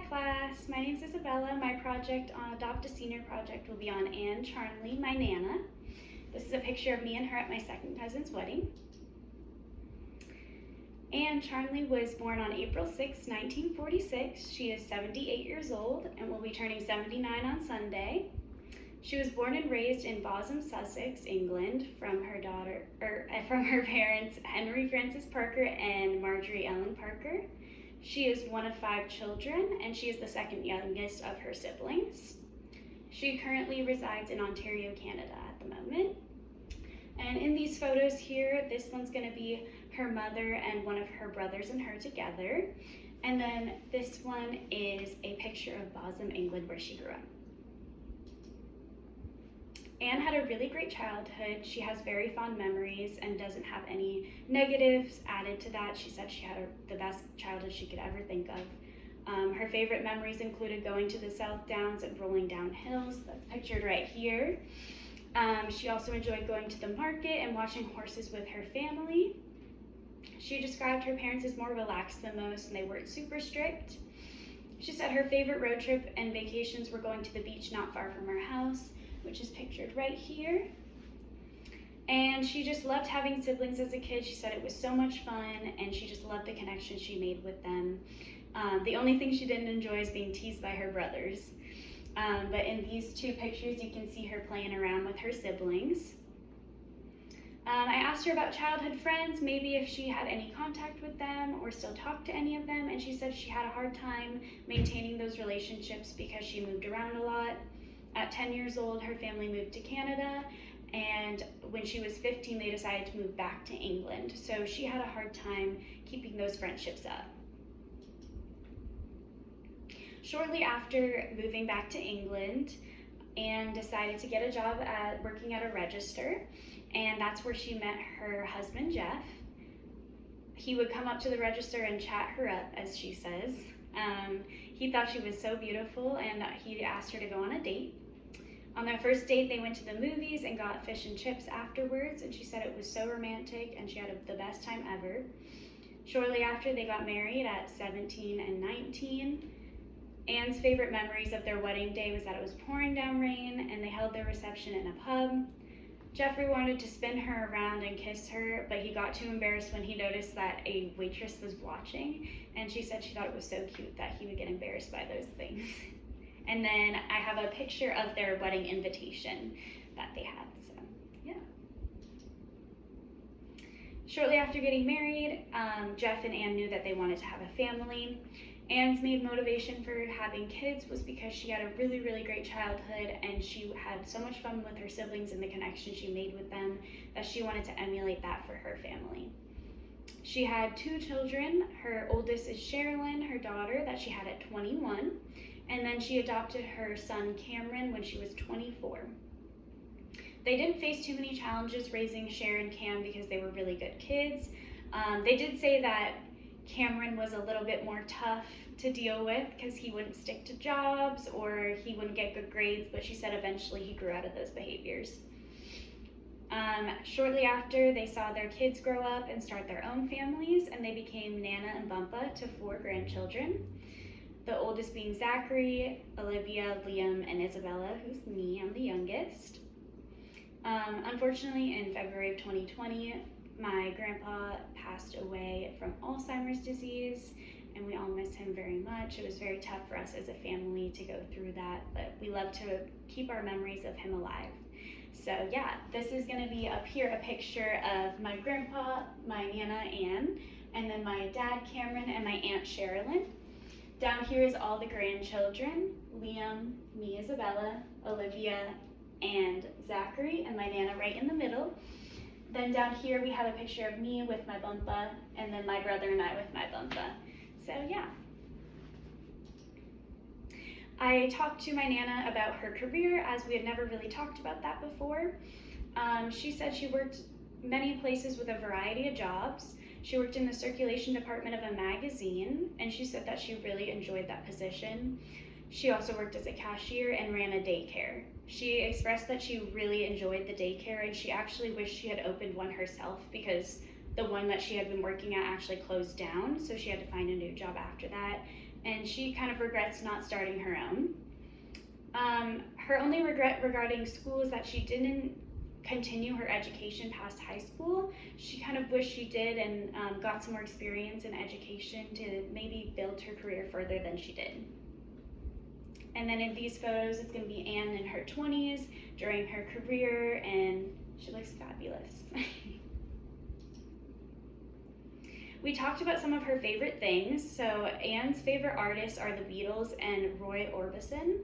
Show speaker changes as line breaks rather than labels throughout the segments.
class. My name is Isabella. My project on Adopt a Senior project will be on Charnley, my Nana. This is a picture of me and her at my second cousin's wedding. Charnley was born on April 6, 1946. She is 78 years old and will be turning 79 on Sunday. She was born and raised in Bosham, Sussex, England, from her parents Henry Francis Parker and Marjorie Ellen Parker. She is one of 5 children, and she is the second youngest of her siblings. She currently resides in Ontario, Canada at the moment. And in these photos here, this one's going to be her mother and one of her brothers and her together. And then this one is a picture of Bosham, England, where she grew up. Anne had a really great childhood. She has very fond memories and doesn't have any negatives added to that. She said she had the best childhood she could ever think of. Her favorite memories included going to the South Downs and rolling down hills. That's pictured right here. She also enjoyed going to the market and watching horses with her family. She described her parents as more relaxed than most, and they weren't super strict. She said her favorite road trip and vacations were going to the beach not far from her house, which is pictured right here. And she just loved having siblings as a kid. She said it was so much fun, and she just loved the connection she made with them. The only thing she didn't enjoy is being teased by her brothers. But in these 2 pictures, you can see her playing around with her siblings. I asked her about childhood friends, maybe if she had any contact with them or still talked to any of them, and she said she had a hard time maintaining those relationships because she moved around a lot. At 10 years old, her family moved to Canada, and when she was 15, they decided to move back to England. So she had a hard time keeping those friendships up. Shortly after moving back to England, Anne decided to get a job working at a register, and that's where she met her husband, Jeff. He would come up to the register and chat her up, as she says. He thought she was so beautiful, and he asked her to go on a date. On their first date, they went to the movies and got fish and chips afterwards, and she said it was so romantic and she had the best time ever. Shortly after, they got married at 17 and 19. Anne's favorite memories of their wedding day was that it was pouring down rain and they held their reception in a pub. Jeffrey wanted to spin her around and kiss her, but he got too embarrassed when he noticed that a waitress was watching, and she said she thought it was so cute that he would get embarrassed by those things. And then I have a picture of their wedding invitation that they had, so yeah. Shortly after getting married, Jeff and Anne knew that they wanted to have a family. Anne's main motivation for having kids was because she had a really, really great childhood, and she had so much fun with her siblings and the connection she made with them that she wanted to emulate that for her family. She had 2 children. Her oldest is Sherilyn, her daughter, that she had at 21, and then she adopted her son Cameron when she was 24. They didn't face too many challenges raising Cher and Cam because they were really good kids. They did say that Cameron was a little bit more tough to deal with because he wouldn't stick to jobs or he wouldn't get good grades, but she said eventually he grew out of those behaviors. Shortly after, they saw their kids grow up and start their own families, and they became Nana and Bumpa to 4 grandchildren. The oldest being Zachary, Olivia, Liam, and Isabella, who's me. I'm the youngest. Unfortunately, in February of 2020, my grandpa passed away from Alzheimer's disease, and we all miss him very much. It was very tough for us as a family to go through that, but we love to keep our memories of him alive. So yeah, this is going to be up here a picture of my grandpa, my Nana Anne, and then my dad Cameron and my aunt Sherilyn. Down here is all the grandchildren: Liam, me Isabella, Olivia, and Zachary, and my Nana right in the middle. Then down here we have a picture of me with my Bumpa, and then my brother and I with my Bumpa. So yeah. I talked to my Nana about her career, as we had never really talked about that before. She said she worked many places with a variety of jobs. She worked in the circulation department of a magazine, and she said that she really enjoyed that position. She also worked as a cashier and ran a daycare. She expressed that she really enjoyed the daycare, and she actually wished she had opened one herself because the one that she had been working at actually closed down, so she had to find a new job after that. and she kind of regrets not starting her own. Her only regret regarding school is that she didn't continue her education past high school. She kind of wished she did and got some more experience in education to maybe build her career further than she did. And then in these photos, it's going to be Anne in her 20s during her career, and she looks fabulous. We talked about some of her favorite things. So Anne's favorite artists are the Beatles and Roy Orbison.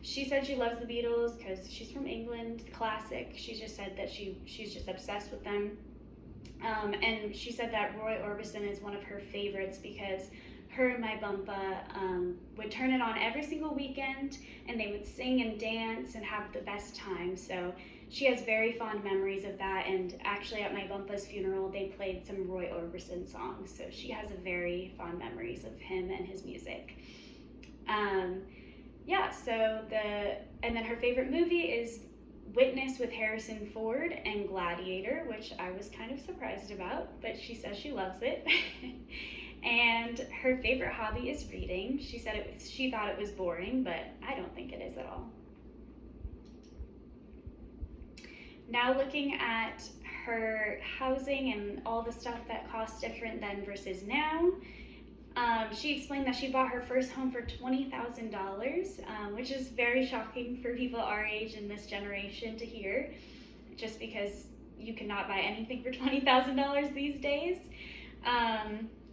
She said she loves the Beatles because she's from England, classic. She just said that she's just obsessed with them. And she said that Roy Orbison is one of her favorites because her and my bumpa would turn it on every single weekend, and they would sing and dance and have the best time. So she has very fond memories of that, and actually at my bumpa's funeral they played some Roy Orbison songs, so she has a very fond memories of him and his music. And then her favorite movie is Witness with Harrison Ford and Gladiator, which I was kind of surprised about, but she says she loves it. And her favorite hobby is reading. She said she thought it was boring, but I don't think it is at all. Now looking at her housing and all the stuff that costs different then versus now, she explained that she bought her first home for $20,000, which is very shocking for people our age in this generation to hear, just because you cannot buy anything for $20,000 these days.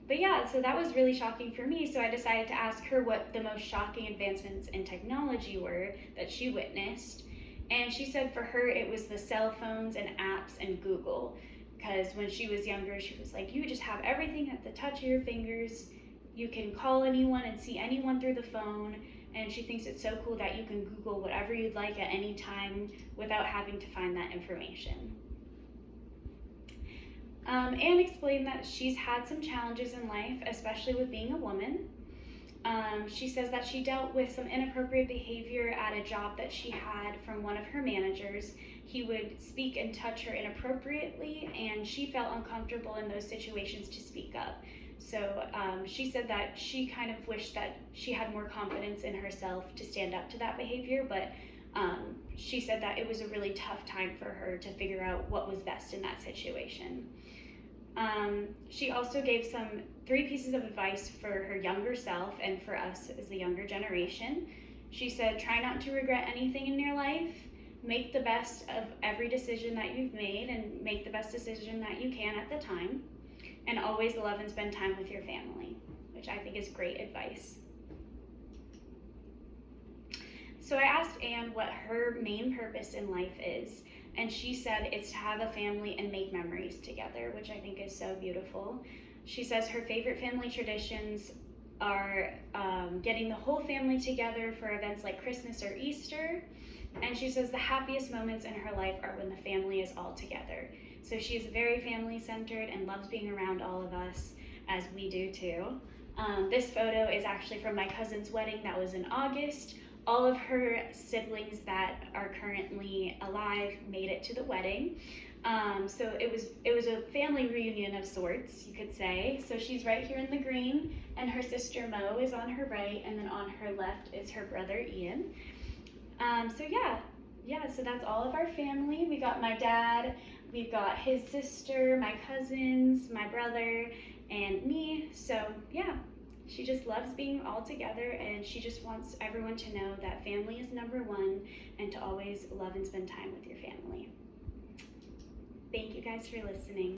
But yeah, so that was really shocking for me, so I decided to ask her what the most shocking advancements in technology were that she witnessed. And she said for her it was the cell phones and apps and Google, because when she was younger she was like, you just have everything at the touch of your fingers, you can call anyone and see anyone through the phone, and she thinks it's so cool that you can Google whatever you'd like at any time without having to find that information. Anne explained that she's had some challenges in life, especially with being a woman. She says that she dealt with some inappropriate behavior at a job that she had from one of her managers. He would speak and touch her inappropriately, and she felt uncomfortable in those situations to speak up. So she said that she kind of wished that she had more confidence in herself to stand up to that behavior, but she said that it was a really tough time for her to figure out what was best in that situation. She also gave 3 pieces of advice for her younger self and for us as the younger generation. She said, try not to regret anything in your life, make the best of every decision that you've made and make the best decision that you can at the time, and always love and spend time with your family, which I think is great advice. So I asked Anne what her main purpose in life is, and she said it's to have a family and make memories together, which I think is so beautiful. She says her favorite family traditions are getting the whole family together for events like Christmas or Easter, and she says the happiest moments in her life are when the family is all together. So she is very family-centered and loves being around all of us, as we do too. This photo is actually from my cousin's wedding that was in August. All of her siblings that are currently alive made it to the wedding. So it was a family reunion of sorts, you could say. So she's right here in the green, and her sister Mo is on her right, and then on her left is her brother Ian. So that's all of our family. We got my dad, we've got his sister, my cousins, my brother, and me. So yeah. She just loves being all together, and she just wants everyone to know that family is number one and to always love and spend time with your family. Thank you guys for listening.